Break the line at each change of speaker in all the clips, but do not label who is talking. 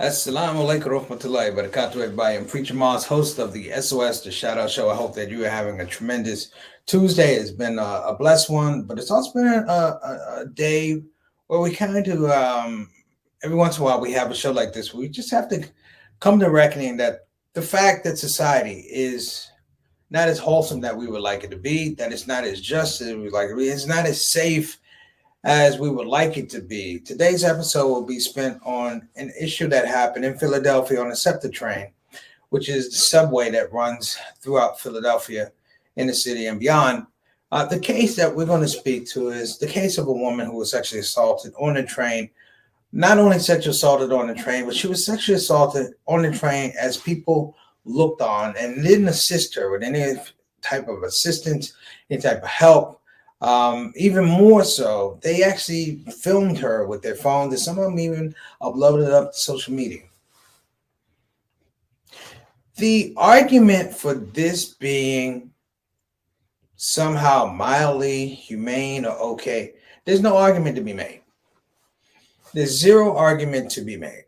Assalamu alaikum warahmatullahi wabarakatuh, everybody. I'm Preacher Mars, host of the SOS, the Shout Out Show. I hope that you are having a tremendous Tuesday. It's been a blessed one, but it's also been a day where we kind of, every once in a while, we have a show like this. We just have to come to reckoning that the fact that society is not as wholesome that we would like it to be, that it's not as just as we would like it to be, it's not as safe as we would like it to be. Today's episode will be spent on an issue that happened in Philadelphia on the SEPTA train, which is the subway that runs throughout Philadelphia in the city and beyond. The case that we're going to speak to is the case of a woman who was sexually assaulted on the train. Not only sexually assaulted on the train, but she was sexually assaulted on the train as people looked on and didn't assist her with any type of assistance, any type of help. Even more so, they actually filmed her with their phones, and some of them even uploaded it up to social media. The argument for this being somehow mildly humane or okay, there's no argument to be made. There's zero argument to be made.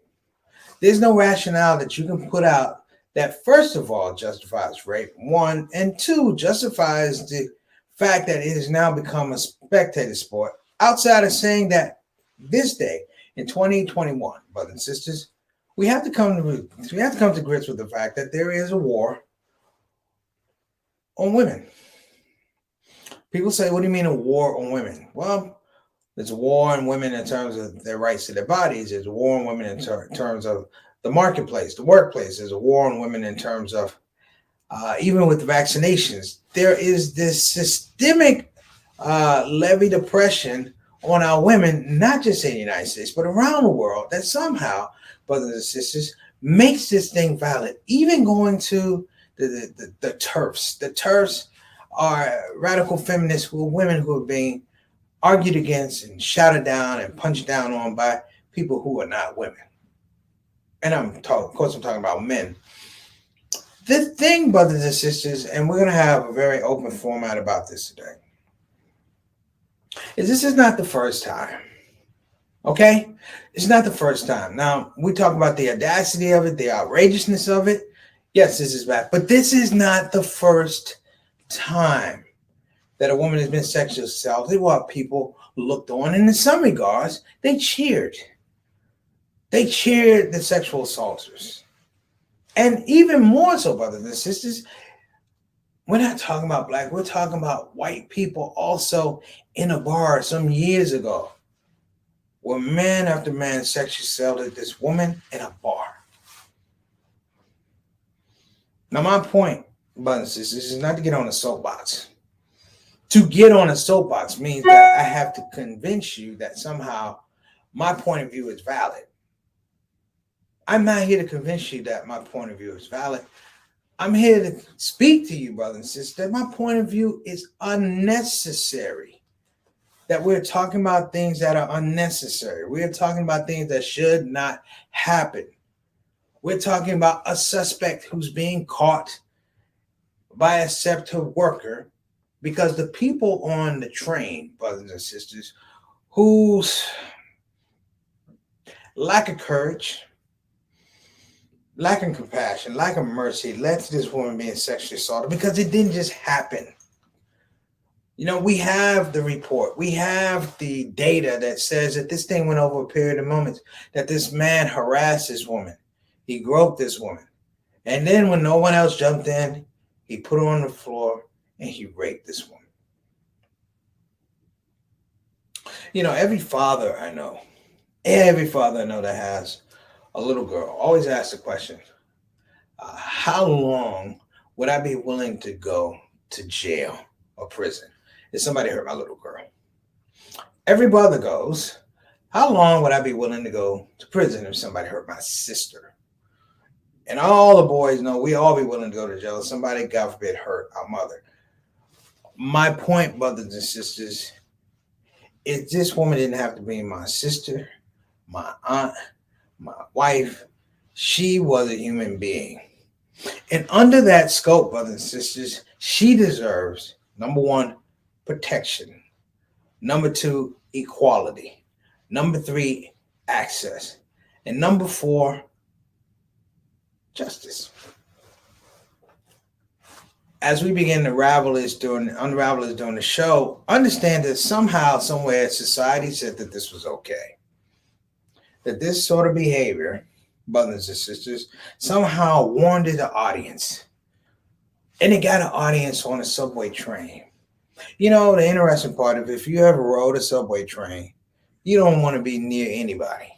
There's no rationale that you can put out that, first of all, justifies rape, one, and two, justifies the fact that it has now become a spectator sport, outside of saying that this day in 2021, brothers and sisters, we have to come to grips with the fact that there is a war on women. People say, what do you mean a war on women? Well, there's a war on women in terms of their rights to their bodies. There's a war on women in terms of the marketplace, the workplace. There's a war on women in terms of even with the vaccinations. There is this systemic levied oppression on our women, not just in the United States, but around the world, that somehow, brothers and sisters, makes this thing valid. Even going to the TERFs. The TERFs are radical feminists who are women who are being argued against and shouted down and punched down on by people who are not women. And of course, I'm talking about men. The thing, brothers and sisters, and we're going to have a very open format about this today, is this is not the first time. Okay? It's not the first time. Now, we talk about the audacity of it, the outrageousness of it. Yes, this is bad. But this is not the first time that a woman has been sexually assaulted while people looked on. And in some regards, they cheered. They cheered the sexual assaulters. And even more so, brothers and sisters, we're not talking about black, we're talking about white people also in a bar some years ago where man after man sexually assaulted this woman in a bar. Now, my point, brothers and sisters, is not to get on a soapbox. To get on a soapbox means that I have to convince you that somehow my point of view is valid. I'm not here to convince you that my point of view is valid. I'm here to speak to you, brothers and sisters, that my point of view is unnecessary. That we're talking about things that are unnecessary. We're talking about things that should not happen. We're talking about a suspect who's being caught by a SEPTA worker because the people on the train, brothers and sisters, whose lack of courage, lack of compassion, lack of mercy led to this woman being sexually assaulted, because it didn't just happen. You know, we have the report. We have the data that says that this thing went over a period of moments, that this man harassed this woman. He groped this woman. And then when no one else jumped in, he put her on the floor and he raped this woman. You know, every father I know that has a little girl always asks the question, how long would I be willing to go to jail or prison if somebody hurt my little girl? Every brother goes, how long would I be willing to go to prison if somebody hurt my sister? And all the boys know we all be willing to go to jail if somebody, God forbid, hurt our mother. My point, brothers and sisters, is this woman didn't have to be my sister, my aunt, my wife. She was a human being. And under that scope, brothers and sisters, she deserves, number one, protection. Number two, equality. Number three, access. And number four, justice. As we begin to unravel this during the show, understand that somehow, somewhere, society said that this was okay. That this sort of behavior, brothers and sisters, somehow warned the audience. And it got an audience on a subway train. You know, the interesting part of if you ever rode a subway train, you don't want to be near anybody.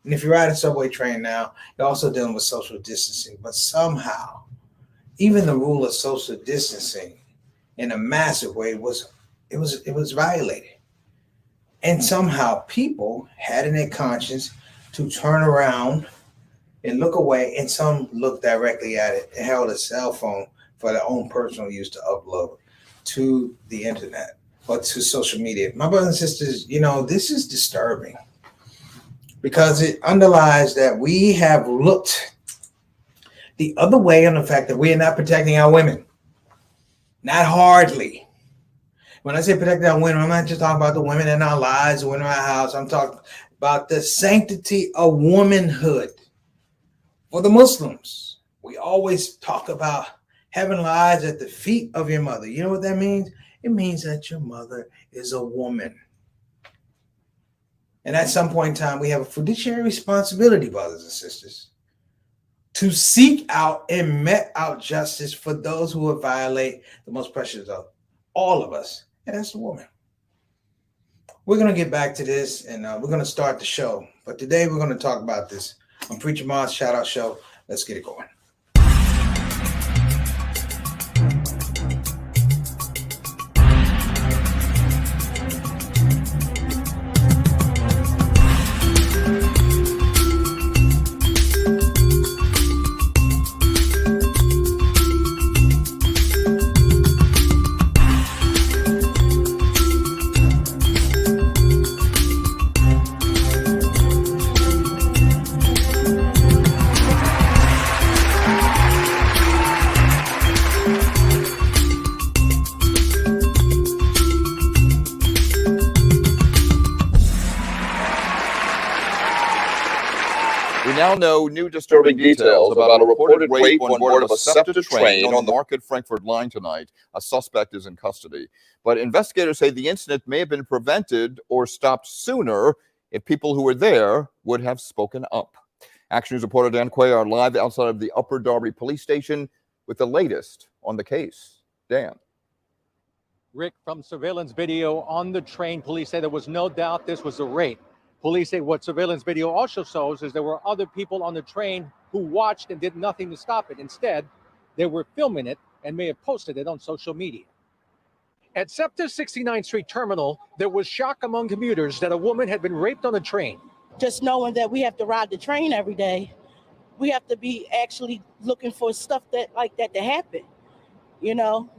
And if you ride a subway train now, you're also dealing with social distancing. But somehow, even the rule of social distancing in a massive way was violated. And somehow people had in their conscience to turn around and look away, and some looked directly at it and held a cell phone for their own personal use to upload to the internet or to social media. My brothers and sisters, you know, this is disturbing because it underlies that we have looked the other way on the fact that we are not protecting our women. Not hardly. When I say protecting our women, I'm not just talking about the women in our lives, the women in our house. I'm talking about the sanctity of womanhood. For the Muslims, we always talk about heaven lies at the feet of your mother. You know what that means? It means that your mother is a woman. And at some point in time, we have a fiduciary responsibility, brothers and sisters, to seek out and met out justice for those who would violate the most precious of all of us, and that's the woman. We're going to get back to this, and we're going to start the show. But today we're going to talk about this on Preacher Moss Shout Out Show. Let's get it going.
Now know new disturbing details about a reported rape on board of a ShOUT train on the Market-Frankfurt line tonight. A suspect is in custody. But investigators say the incident may have been prevented or stopped sooner if people who were there would have spoken up. Action News reporter Dan Quay are live outside of the Upper Darby Police Station with the latest on the case. Dan.
Rick, from surveillance video on the train, police say there was no doubt this was a rape. Police say what surveillance video also shows is there were other people on the train who watched and did nothing to stop it. Instead, they were filming it and may have posted it on social media. At SEPTA's 69th Street terminal, there was shock among commuters that a woman had been raped on a train.
Just knowing that we have to ride the train every day, we have to be actually looking for stuff like that to happen. You know,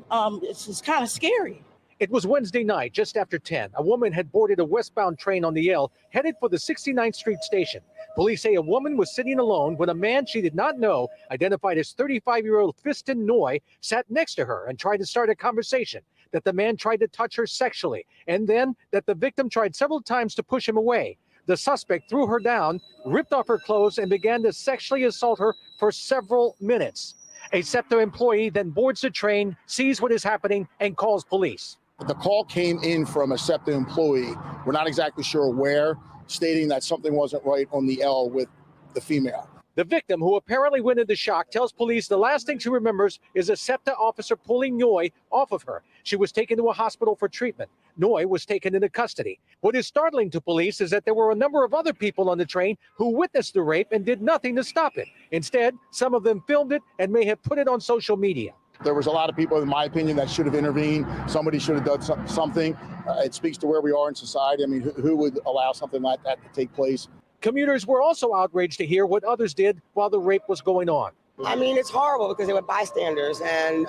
it's kind of scary.
It was Wednesday night, just after 10. A woman had boarded a westbound train on the L, headed for the 69th Street station. Police say a woman was sitting alone when a man she did not know, identified as 35-year-old Fiston Noy, sat next to her and tried to start a conversation. That the man tried to touch her sexually, and then that the victim tried several times to push him away. The suspect threw her down, ripped off her clothes, and began to sexually assault her for several minutes. A SEPTA employee then boards the train, sees what is happening, and calls police.
The call came in from a SEPTA employee, we're not exactly sure where, stating that something wasn't right on the L with the female.
The victim, who apparently went into shock, tells police the last thing she remembers is a SEPTA officer pulling Noy off of her. She was taken to a hospital for treatment. Noy was taken into custody. What is startling to police is that there were a number of other people on the train who witnessed the rape and did nothing to stop it. Instead, some of them filmed it and may have put it on social media.
There was a lot of people, in my opinion, that should have intervened. Somebody should have done something. It speaks to where we are in society. I mean, who would allow something like that to take place?
Commuters were also outraged to hear what others did while the rape was going on.
I mean, it's horrible because they were bystanders, and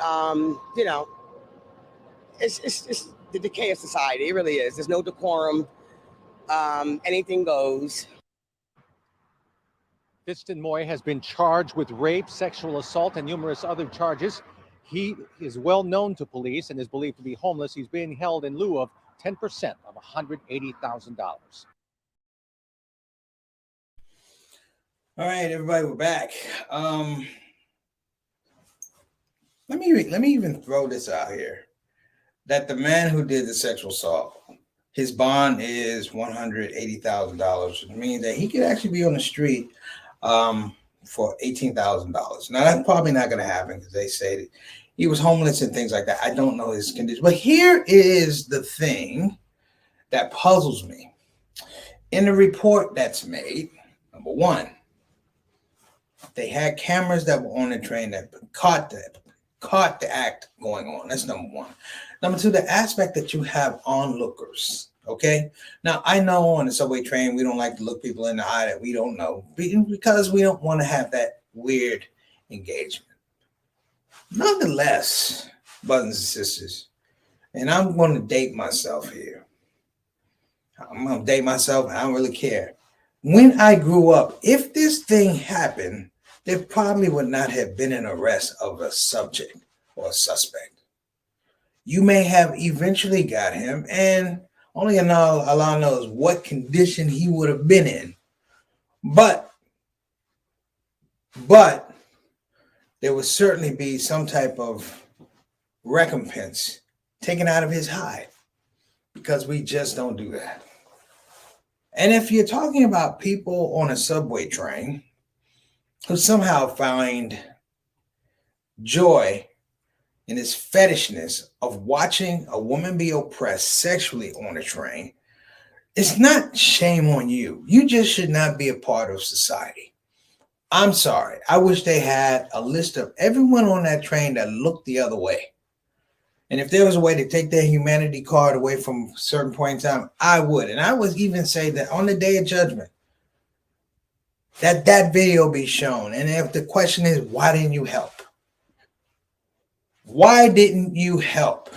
you know, it's the decay of society. It really is. There's no decorum. Anything goes.
Fiston Noy has been charged with rape, sexual assault, and numerous other charges. He is well known to police and is believed to be homeless. He's being held in lieu of 10% of $180,000.
All right, everybody, we're back. Let me even throw this out here that the man who did the sexual assault, his bond is $180,000, which means that he could actually be on the street for $18,000. Now that's probably not going to happen because they say that he was homeless and things like that. I don't know his condition, but here is the thing that puzzles me. In the report that's made, number one, they had cameras that were on the train that caught the act going on. That's number one. Number two, the aspect that you have onlookers. Okay. Now I know on the subway train we don't like to look people in the eye that we don't know because we don't want to have that weird engagement. Nonetheless, brothers and sisters, and I'm going to date myself here. I'm going to date myself. I don't really care. When I grew up, if this thing happened, there probably would not have been an arrest of a subject or a suspect. You may have eventually got him, and only Allah knows what condition he would have been in. But there would certainly be some type of recompense taken out of his hide because we just don't do that. And if you're talking about people on a subway train who somehow find joy in this fetishness of watching a woman be oppressed sexually on a train, it's not shame on you. You just should not be a part of society. I'm sorry. I wish they had a list of everyone on that train that looked the other way. And if there was a way to take their humanity card away from a certain point in time, I would. And I would even say that on the day of judgment, that video be shown. And if the question is, why didn't you help? Why didn't you help?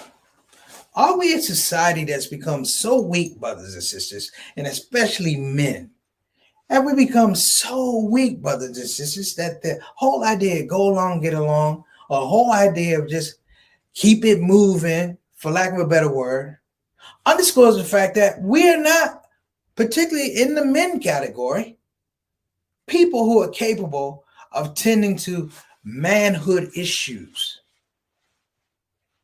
Are we a society that's become so weak, brothers and sisters, and especially men? Have we become so weak, brothers and sisters, that the whole idea of go along, get along, or the whole idea of just keep it moving, for lack of a better word, underscores the fact that we're not, particularly in the men category, people who are capable of tending to manhood issues.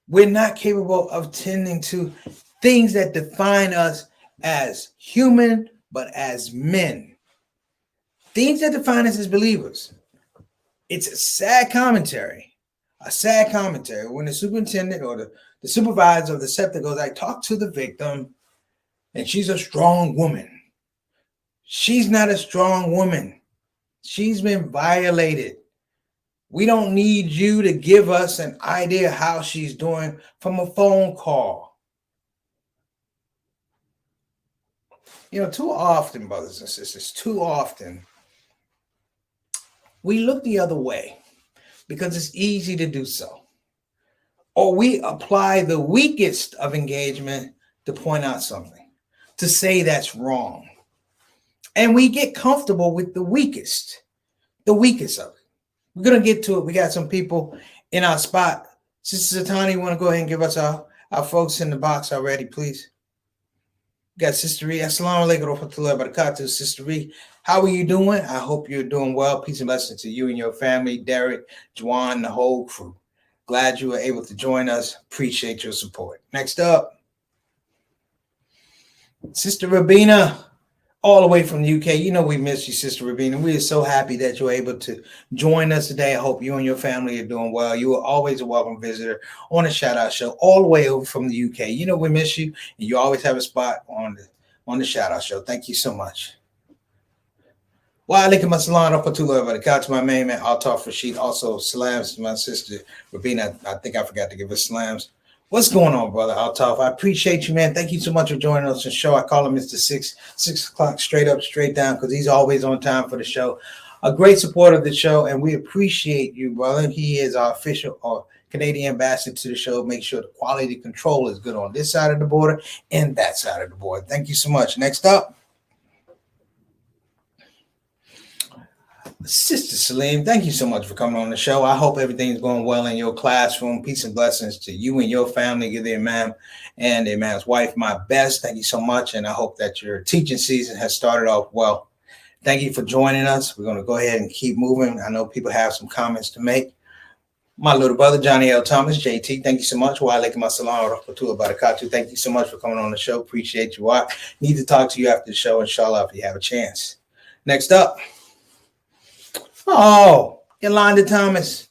We're not capable of tending to things that define us as human, but as men. Things that define us as believers. It's a sad commentary when the superintendent or the supervisor of the SEPTA goes, I talked to the victim and she's a strong woman. She's not a strong woman. She's been violated. We don't need you to give us an idea how she's doing from a phone call. You know, too often, brothers and sisters, too often, we look the other way because it's easy to do so. Or we apply the weakest of engagement to point out something, to say that's wrong. And we get comfortable with the weakest of it. We're going to get to it. We got some people in our spot. Sister Zatani, you want to go ahead and give us our folks in the box already, please? We got Sister Ree. Assalamu alaikum wa rahmatullahi wa barakatuh. Sister Ree, how are you doing? I hope you're doing well. Peace and blessings to you and your family, Derek, Juan, the whole crew. Glad you were able to join us. Appreciate your support. Next up, Sister Rabina, all the way from the UK. You know we miss you, Sister Rabina. We are so happy that you're able to join us today. I hope you and your family are doing well. You are always a welcome visitor on the Shout Out Show, all the way over from the UK. You know we miss you, and you always have a spot on the Shout Out Show. Thank you so much. Wa alaikum assalam wa rahmatullahi wa barakatuh. My main man, Altaf Rashid. Also, salams to my sister Rabina. I think I forgot to give her salams. What's going on, brother Altaf? I appreciate you, man. Thank you so much for joining us on the show. I call him Mr. 6 o'clock, straight up, straight down, because he's always on time for the show. A great supporter of the show, and we appreciate you, brother. He is our official Canadian ambassador to the show. Make sure the quality control is good on this side of the border and that side of the border. Thank you so much. Next up, Sister Salim, thank you so much for coming on the show. I hope everything's going well in your classroom. Peace and blessings to you and your family. Give the imam and the imam's wife my best. Thank you so much. And I hope that your teaching season has started off well. Thank you for joining us. We're going to go ahead and keep moving. I know people have some comments to make. My little brother, Johnny L. Thomas, JT, thank you so much. Wa alaikum assalam wa rahmatullahi wa barakatuh. Thank you so much for coming on the show. Appreciate you. I need to talk to you after the show, inshallah, if you have a chance. Next up. Oh, Yolanda Thomas,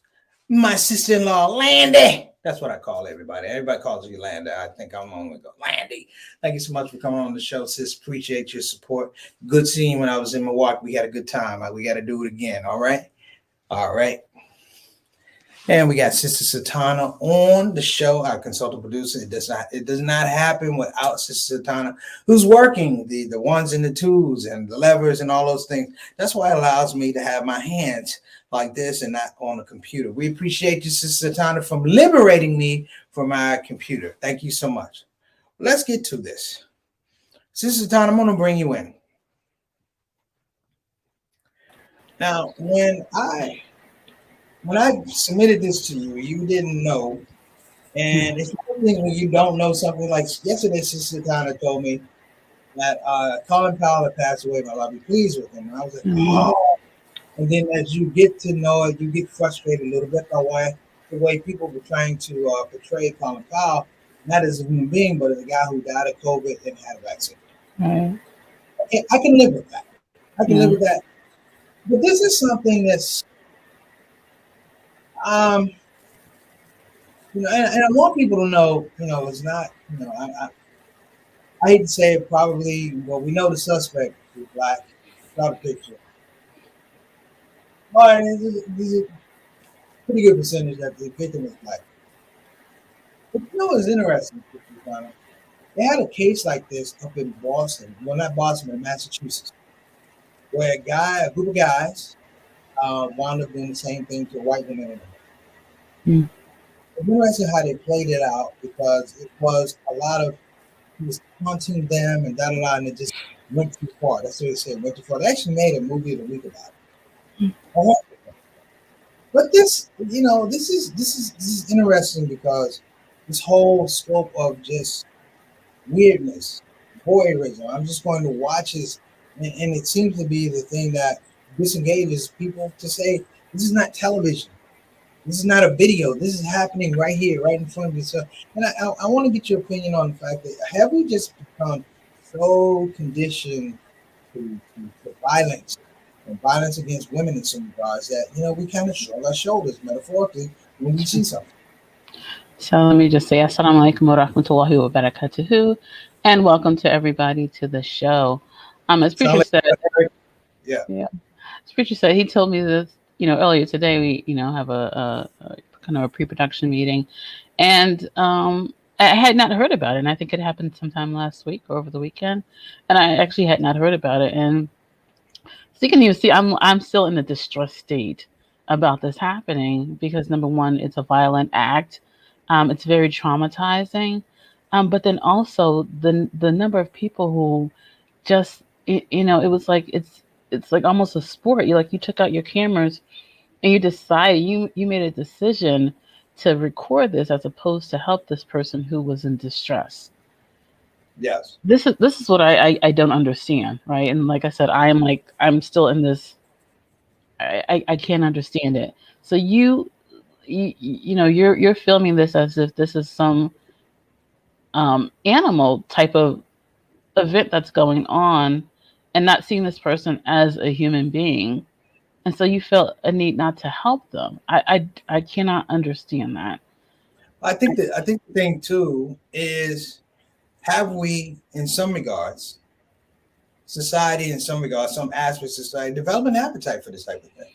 my sister-in-law, Landy. That's what I call everybody. Everybody calls you Landy. I think I'm only go Landy. Thank you so much for coming on the show, sis. Appreciate your support. Good seeing you when I was in Milwaukee. We had a good time. We got to do it again. All right. All right. And we got Sister Satana on the show, our consultant producer. It does not happen without Sister Satana, who's working the ones and the twos and the levers and all those things. That's why it allows me to have my hands like this and not on the computer. We appreciate you, Sister Satana, from liberating me from my computer. Thank you so much. Let's get to this. Sister Satana, I'm going to bring you in. Now, when I submitted this to you, you didn't know. And it's one thing when you don't know something. Like yesterday, Sister Tana told me that Colin Powell had passed away, but I'll be pleased with him. And I was like, oh. And then as you get to know it, you get frustrated a little bit by the way people were trying to portray Colin Powell, not as a human being, but as a guy who died of COVID and had a vaccine.
Right.
I can live with that. I can live with that. But this is something that's and I want people to know, it's not, I hate to say it, probably, well, we know the suspect is black, without a picture. But there's a pretty good percentage that the victim is black. But it's interesting, they had a case like this up in Boston, well, not Boston, but Massachusetts, where a group of guys wound up doing the same thing to a white woman. It's interesting how they played it out because it was he was taunting them and and it just went too far. That's what they said, went too far. They actually made a movie of the week about it. But this is interesting because this whole scope of just weirdness, voyeurism. I'm just going to watch this, and it seems to be the thing that disengages people to say this is not television. This is not a video. This is happening right here, right in front of you. So, and I want to get your opinion on the fact that have we just become so conditioned to violence and violence against women in some regards that, we kind of shrug our shoulders metaphorically when we see something.
So let me just say assalamu alaikum wa rahmatullahi wa barakatuhu, and welcome to everybody to the show. As Preacher said, as Preacher said, he told me this, earlier today. We, have a kind of a pre-production meeting, and I had not heard about it. And I think it happened sometime last week or over the weekend, and I actually had not heard about it. And so you can even see I'm still in a distressed state about this happening because number one, it's a violent act. It's very traumatizing, but then also the number of people who just it was like it's like almost a sport. You took out your cameras and you decided you made a decision to record this as opposed to help this person who was in distress.
Yes.
This is what I don't understand, right? And like I said, I'm still in this. I can't understand it. So you're filming this as if this is some animal type of event that's going on, and not seeing this person as a human being, and so you felt a need not to help them. I cannot understand that.
I think the thing too is, have we, in some regards, society, in some regards, some aspects of society, develop an appetite for this type of thing?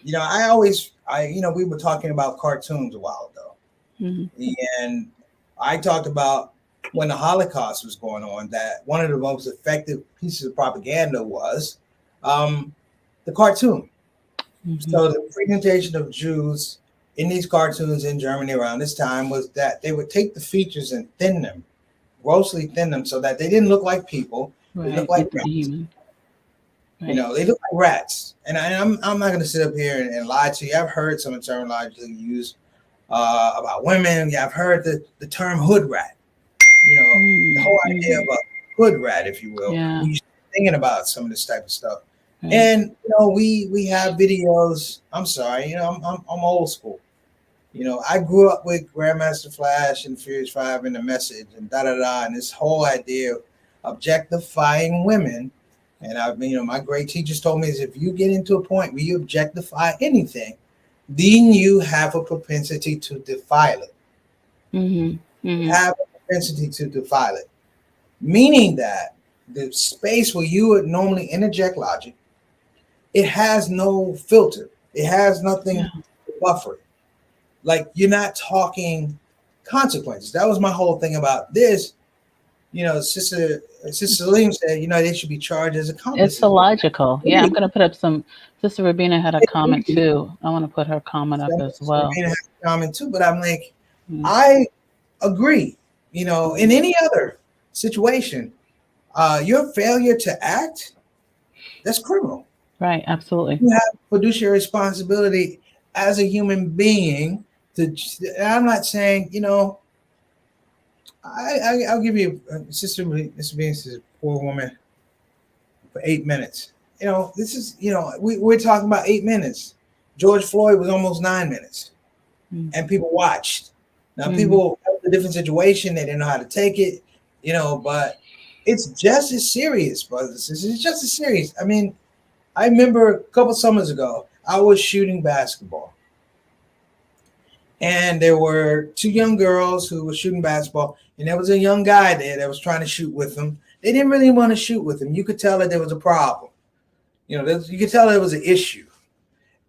We were talking about cartoons a while ago, and I talked about when the Holocaust was going on, that one of the most effective pieces of propaganda was the cartoon. So the presentation of Jews in these cartoons in Germany around this time was that they would take the features and thin them, grossly thin them, so that they didn't look like people. They looked like rats. Right. They look like rats. And I'm not going to sit up here and lie to you. I've heard some of the terminology used about women. Yeah, I've heard the term hood rat. The whole idea of a hood rat, if you will.
Yeah.
You thinking about some of this type of stuff.
Right.
And we have videos. I'm sorry, I'm old school. I grew up with Grandmaster Flash and Furious 5 and The Message and and this whole idea of objectifying women. And my great teachers told me is if you get into a point where you objectify anything, then you have a propensity to defile it.
Mm-hmm.
Have a propensity to defile it, meaning that the space where you would normally interject logic, it has no filter. It has nothing to buffer it. Like you're not talking consequences. That was my whole thing about this. Sister Salim said, they should be charged as accomplices.
It's illogical. Yeah, I'm going to put up some. Sister Rabina had a comment too. I want to put her comment up as well.
Rabina had a comment too, but I'm like, I agree. In any other situation, your failure to act, that's criminal.
Right, absolutely.
You have fiduciary responsibility as a human being. I'm not saying, I'll give you Sister Venus is a poor woman for 8 minutes. This is, we're talking about 8 minutes. George Floyd was almost 9 minutes, and people watched. Now people have a different situation; they didn't know how to take it, But it's just as serious, brothers. It's just as serious. I mean, I remember a couple summers ago, I was shooting basketball. And there were 2 young girls who were shooting basketball, and there was a young guy there that was trying to shoot with them. They didn't really want to shoot with him. You could tell that there was a problem. You could tell there was an issue.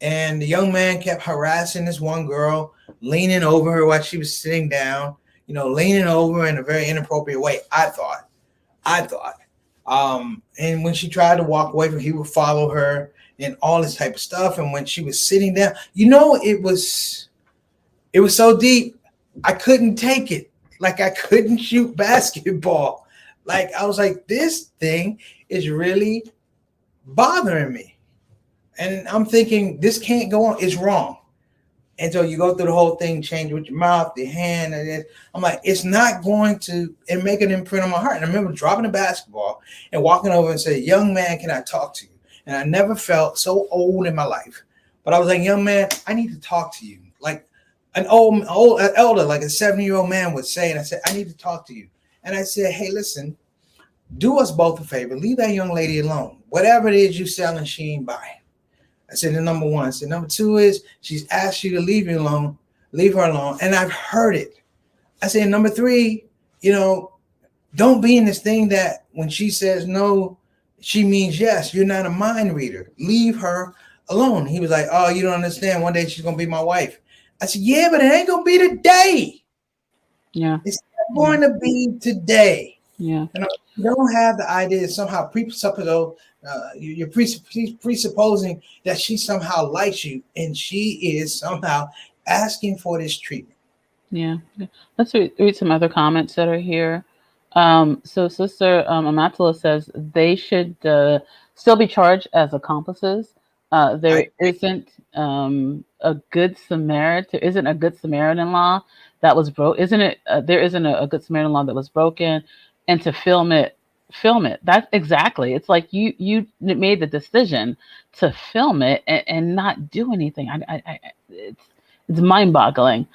And the young man kept harassing this one girl, leaning over her while she was sitting down, leaning over in a very inappropriate way, I thought. And when she tried to walk away from him, he would follow her and all this type of stuff. And when she was sitting down, it was so deep, I couldn't take it. Like I couldn't shoot basketball. Like I was like, this thing is really bothering me. And I'm thinking, this can't go on. It's wrong. And so you go through the whole thing, change with your mouth, your hand. And I'm like, it's not going to make an imprint on my heart. And I remember dropping the basketball and walking over and saying, young man, can I talk to you? And I never felt so old in my life. But I was like, young man, I need to talk to you. Like an elder, like a 70-year-old man would say. And I said, I need to talk to you. And I said, hey, listen, do us both a favor. Leave that young lady alone. Whatever it is you're selling, she ain't buying. I said, the number one. I said, number two is she's asked you to leave her alone. And I've heard it. I said, number three, don't be in this thing that when she says no, she means yes. You're not a mind reader. Leave her alone. He was like, oh, you don't understand. One day she's going to be my wife. I said, yeah, but it ain't going to be today.
Yeah.
It's not going to be today.
Yeah.
You don't have the idea somehow you're presupposing that she somehow likes you, and she is somehow asking for this treatment.
Yeah. Let's read some other comments that are here. So Sister Amatula says they should still be charged as accomplices. There isn't a good Samaritan law that was broke. There isn't a good Samaritan law that was broken, and to film it. That's exactly. It's like you made the decision to film it and not do anything. It's mind-boggling.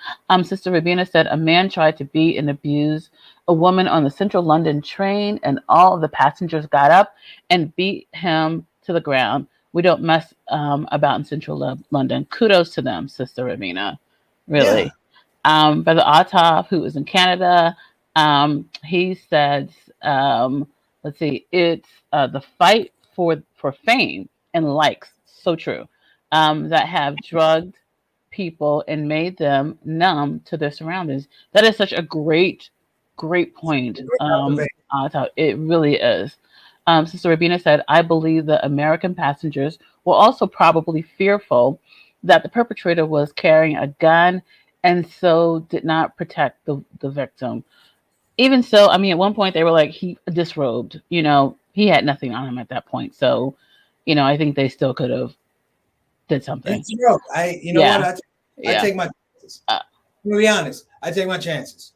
Sister Rabina said a man tried to beat and abuse a woman on the Central London train, and all of the passengers got up and beat him to the ground. We don't mess about in Central London. Kudos to them, Sister Rabina. Really. Yeah. Brother Ataf, who is in Canada, he says, let's see, it's the fight for fame and likes, so true, that have drugged people and made them numb to their surroundings. That is such a great point. It really is. Sister Rabina said, I believe the American passengers were also probably fearful that the perpetrator was carrying a gun and so did not protect the victim. Even so, I mean, at one point they were like, he disrobed, he had nothing on him at that point. So, I think they still could have did something.
What? I take my chances. To be honest, I take my chances.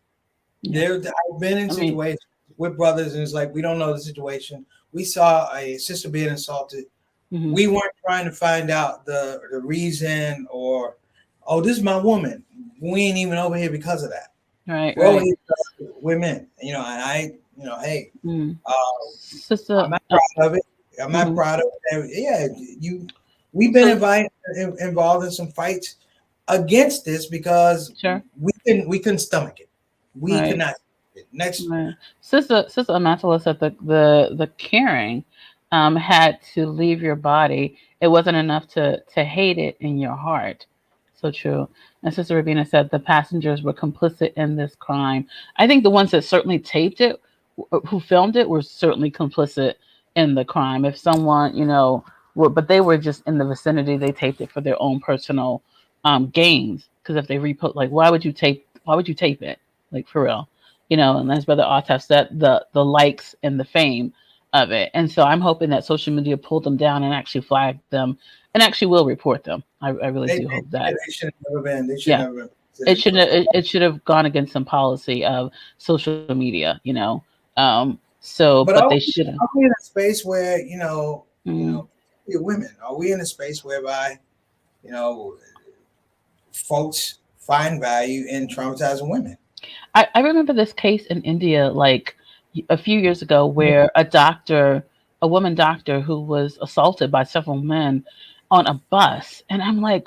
Yeah. I've been in situations with brothers, and it's like, we don't know the situation. we saw a sister being assaulted.
Mhm.
We weren't trying to find out the reason or, oh, this is my woman. We ain't even over here because of that.
Right,
We're over
right.
here because we're men, you know. And hey,
Mm.
uh,
Sister,
I'm not proud of it. I'm not
mhm.
proud of it. Yeah, we've been involved in some fights against this because
Sure.
we couldn't stomach it. We could
Right.
not. Next,
Right. Sister Amantala said the caring had to leave your body. It wasn't enough to hate it in your heart. So true. And Sister Rabina said the passengers were complicit in this crime. I think the ones that certainly taped it, who filmed it, were certainly complicit in the crime. If someone, but they were just in the vicinity. They taped it for their own personal gains. Because if they repost, like, why would you tape it? Like, for real. And as Brother Artef said, the likes and the fame of it. And so I'm hoping that social media pulled them down and actually flagged them and actually will report them. I really do hope that.
they should have never been. They should
Yeah.
never been.
It should have gone against some policy of social media, but they should have.
Are we in a space where
Mm.
women? Are we in a space whereby you know folks find value in traumatizing women?
I remember this case in India, like a few years ago, where a woman doctor who was assaulted by several men on a bus. And I'm like,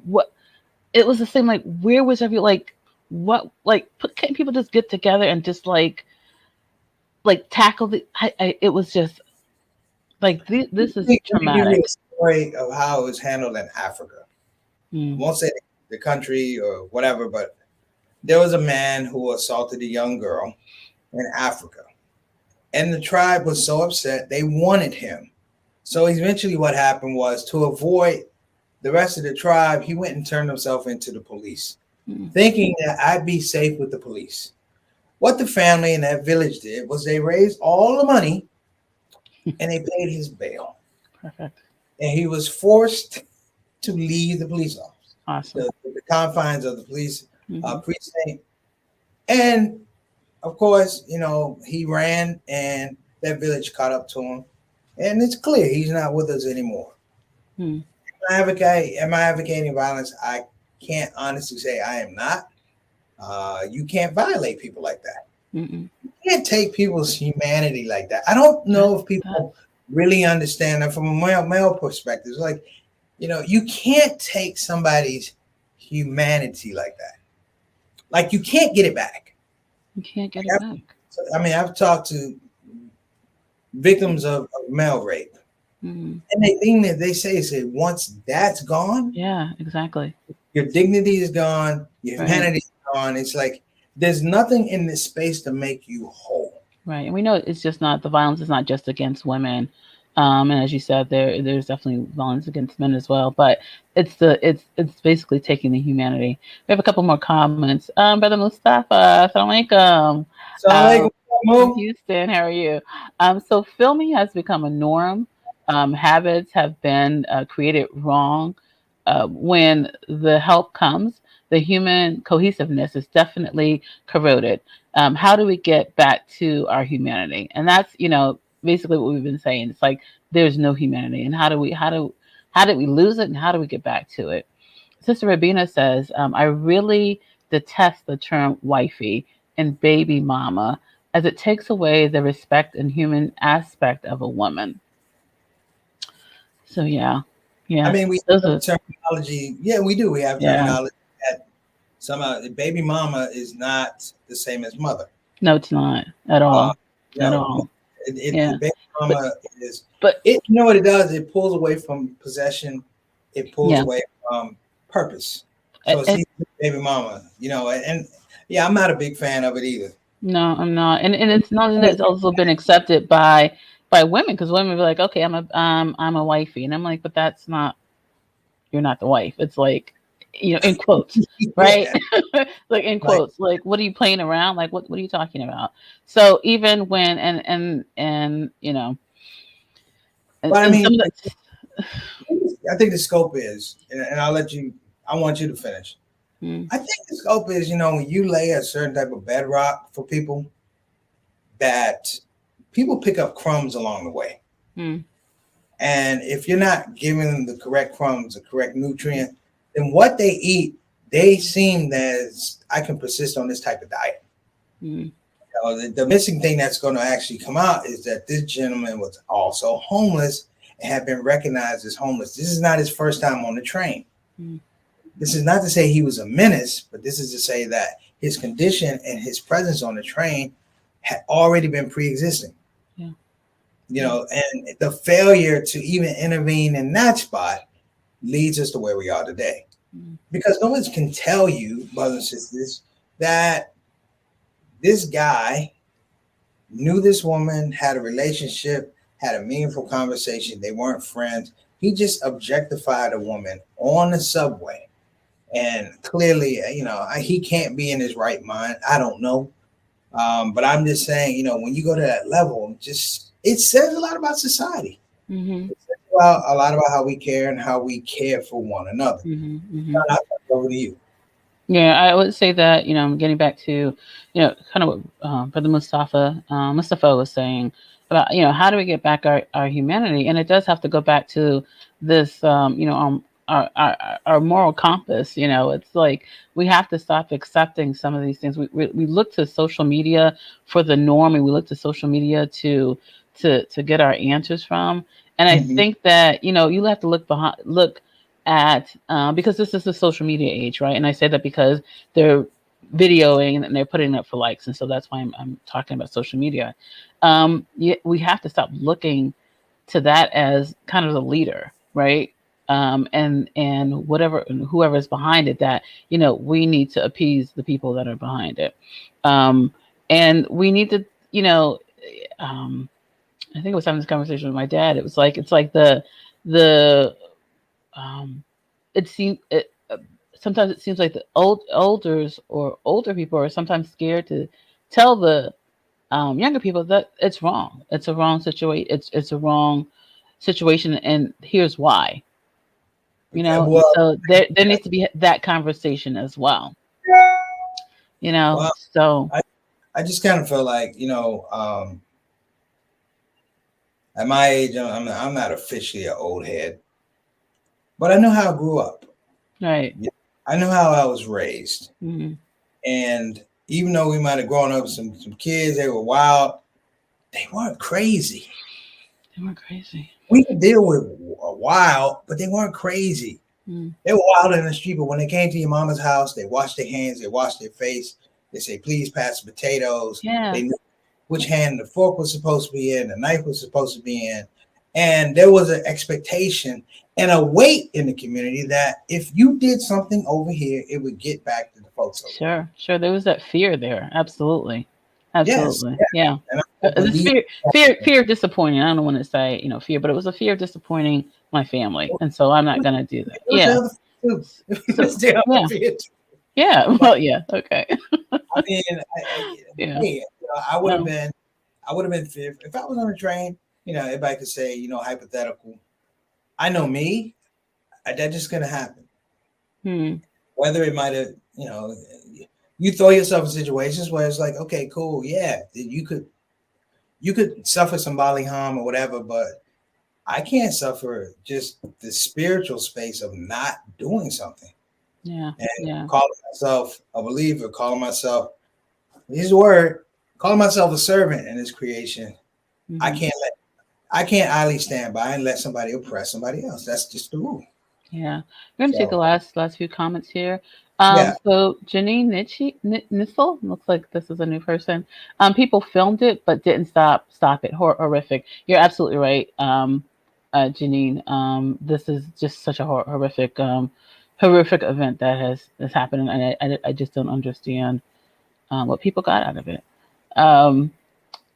what? It was the same, like, where was can't people just get together and just like tackle it was just like, this is
Let me give you
traumatic.
a story of how it was handled in Africa. I
Mm.
won't say the country or whatever, but there was a man who assaulted a young girl in Africa. And the tribe was so upset, they wanted him. So eventually what happened was, to avoid the rest of the tribe, he went and turned himself into the police, thinking that I'd be safe with the police. What the family in that village did was they raised all the money and they paid his bail.
Perfect.
And he was forced to leave the police office,
Awesome.
the confines of the police
Mm-hmm.
precinct. And of course, he ran and that village caught up to him. And it's clear he's not with us anymore.
Mm.
Am I advocating violence? I can't honestly say I am not. You can't violate people like that.
Mm-mm.
You can't take people's humanity like that. I don't know if people really understand that from a male perspective. It's like, you can't take somebody's humanity like that. Like, you can't get it back.
You can't get it back.
I mean, I've talked to victims of male rape.
Mm-hmm.
And the thing that they say is that once that's gone,
yeah, exactly,
your dignity is gone, your humanity is gone. It's like there's nothing in this space to make you whole.
Right. And we know it's just not, the violence is not just against women. And as you said, there's definitely violence against men as well. But it's basically taking the humanity. We have a couple more comments. Brother Mustafa, assalamu alaikum. From Houston, how are you? So filming has become a norm. Habits have been created wrong. When the help comes, the human cohesiveness is definitely corroded. How do we get back to our humanity? And that's, basically what we've been saying. It's like there's no humanity, and how did we lose it, and how do we get back to it? Sister Rabina says, I really detest the term wifey and baby mama, as it takes away the respect and human aspect of a woman. So yeah.
I mean, we have terminology. Yeah, we do. We have terminology that somehow baby mama is not the same as mother.
No, it's not at all. At all.
Baby mama is. But you know what it does? It pulls away from possession. It pulls away from purpose. So it's baby mama, and I'm not a big fan of it either.
No, I'm not, and it's not that it's also been accepted by women, because women be like, okay, I'm a wifey, and I'm like, but that's not, you're not the wife. It's like, in quotes, right? Like in quotes, like, what are you playing around? Like, what are you talking about? So even when and
but I mean, I think the scope is, and I want you to finish. I think the scope is, when you lay a certain type of bedrock for people, that people pick up crumbs along the way.
Mm.
And if you're not giving them the correct crumbs, the correct nutrient, then what they eat, they seem as I can persist on this type of diet.
Mm.
The missing thing that's going to actually come out is that this gentleman was also homeless and had been recognized as homeless. This is not his first time on the train.
Mm.
This is not to say he was a menace, but this is to say that his condition and his presence on the train had already been pre-existing.
Yeah.
You know, and the failure to even intervene in that spot leads us to where we are today.
Mm.
Because no one can tell you, brothers and sisters, that this guy knew this woman, had a relationship, had a meaningful conversation. They weren't friends. He just objectified a woman on the subway. And clearly, you know, he can't be in his right mind. I don't know. But I'm just saying, you know, when you go to that level, just it says a lot about society.
Mm-hmm.
It says a lot about how we care and how we care for one another.
Mm-hmm. Mm-hmm.
I'll turn it over to you.
Yeah, I would say that, you know, I'm getting back to, you know, kind of what Brother Mustafa was saying about, you know, how do we get back our humanity? And it does have to go back to this, you know, our moral compass. You know, it's like we have to stop accepting some of these things. We look to social media for the norm, and we look to social media to get our answers from. And I think that, you know, you have to look at because this is the social media age, right? And I say that because they're videoing and they're putting it up for likes, and so that's why I'm talking about social media. We have to stop looking to that as kind of the leader, right? And whoever is behind it, that, you know, we need to appease the people that are behind it, and we need to, you know, I think I was having this conversation with my dad. It's like sometimes it seems like the older people are sometimes scared to tell the younger people that it's wrong. It's a wrong situation. It's a wrong situation, and here's why. You know,
Well,
so there needs to be that conversation as well. You know,
well,
so
I just kind of feel like, you know, at my age, I'm not officially an old head, but I know how I grew up.
right.
I know how I was raised.
Mm-hmm.
And even though we might have grown up with some kids, they were wild, they weren't crazy.
They weren't crazy.
We could deal with wild, but they weren't crazy.
Mm.
They were wild in the street, but when they came to your mama's house, they washed their hands, they washed their face. They say, please pass the potatoes.
Yeah.
They knew which hand the fork was supposed to be in, the knife was supposed to be in. And there was an expectation and a weight in the community that if you did something over here, it would get back to the folks over
Sure. There was that fear there. Absolutely.
Yes,
Yeah.
And
Fear of disappointing. I don't want to say, you know, fear, but it was a fear of disappointing my family, and so I'm not going to do that. Yeah. Well, yeah. Okay.
I mean,
Yeah.
Hey, you know, I would have been if I was on a train. You know, everybody could say, you know, hypothetical. I know me. That's just gonna happen. Whether it might have, you know, you throw yourself in situations where it's like, okay, cool, yeah, you could suffer some bodily harm or whatever, but I can't suffer just the spiritual space of not doing something.
Yeah.
And calling myself a believer, calling myself, here's the word, calling myself a servant in this creation.
Mm-hmm.
I can't idly stand by and let somebody oppress somebody else. That's just the rule.
Yeah. We're going to take the last few comments here.
Yeah.
So Janine Nissel, looks like this is a new person. People filmed it, but didn't stop it. Horrific. You're absolutely right, Janine. This is just such a horrific event that has happened, and I just don't understand what people got out of it.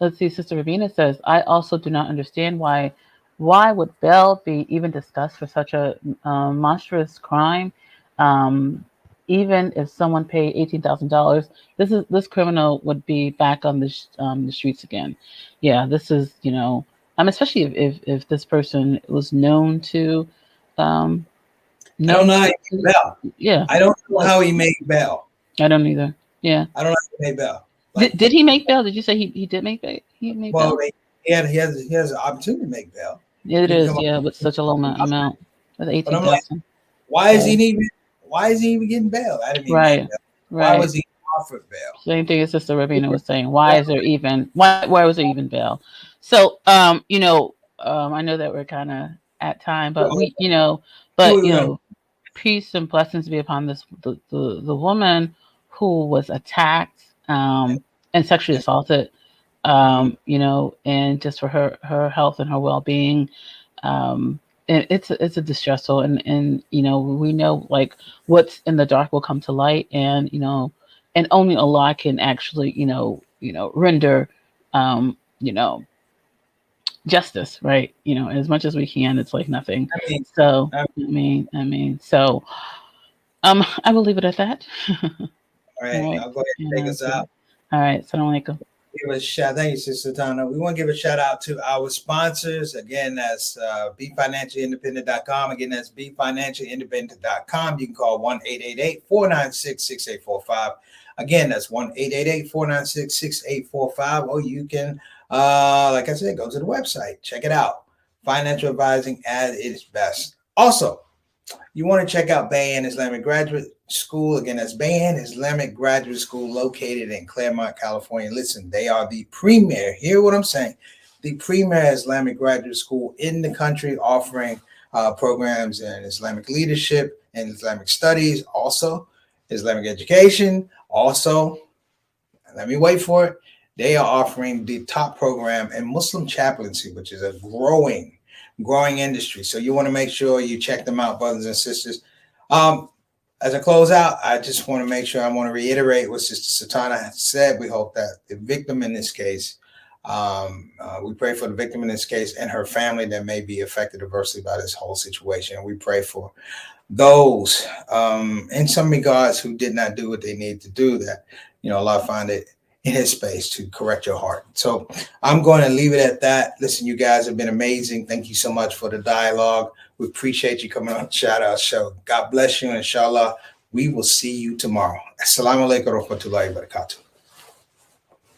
Let's see. Sister Ravina says, I also do not understand why would bail be even discussed for such a monstrous crime. Even if someone paid $18,000, this criminal would be back on the streets again. Yeah, this is, you know, especially if this person was known to. I
don't know how he made bail.
Yeah,
I don't know how he made bail.
I don't either. Yeah,
I don't know how he made bail.
Did he make bail? Did you say he did make bail? He made bail.
he has an opportunity to make bail.
It
He can
is,
come up
yeah, with such a low amount with
but I'm
18,000.
why is he even getting bail? I didn't even make
Right,
bail. Why
right.
was he offered bail?
Same thing as Sister Rabina was saying. Why is there even why was there even bail? So I know that we're kind of at time, but peace and blessings be upon the woman who was attacked and sexually assaulted, and just for her health and her well-being. And it's a distressful, and we know, like, what's in the dark will come to light, and only Allah can actually render um, you know justice, right? As much as we can. It's like nothing.
I mean,
So
I
so I will leave it at that.
all right,
All right.
I'll go ahead and take us out.
All right. Assalamu alaikum.
Give a shout. Thank you, Sister Tana. We want to give a shout out to our sponsors. Again, that's BeFinancialIndependent.com. Again, that's BeFinancialIndependent.com. You can call 1-888-496-6845. Again, that's 1-888-496-6845. Or you can, like I said, go to the website. Check it out. Financial advising at its best. Also, you want to check out Bayan Islamic Graduate School. Again, that's Bayan Islamic Graduate School located in Claremont, California. Listen, they are the premier, hear what I'm saying, the premier Islamic graduate school in the country, offering programs in Islamic leadership and Islamic studies, also Islamic education. Also, let me wait for it, they are offering the top program in Muslim chaplaincy, which is a growing industry. So you want to make sure you check them out, brothers and sisters. As I close out, I just want to make sure I want to reiterate what Sister Satana said. We hope that the victim in this case, we pray for the victim in this case and her family that may be affected adversely by this whole situation. We pray for those in some regards who did not do what they need to do, that Allah find it in his space to correct your heart. So I'm going to leave it at that. Listen, you guys have been amazing. Thank you so much for the dialogue. We appreciate you coming on Shout Out Show. God bless you, and inshallah we will see you tomorrow. Assalamu alaikum wa rahmatullahi wa barakatuh.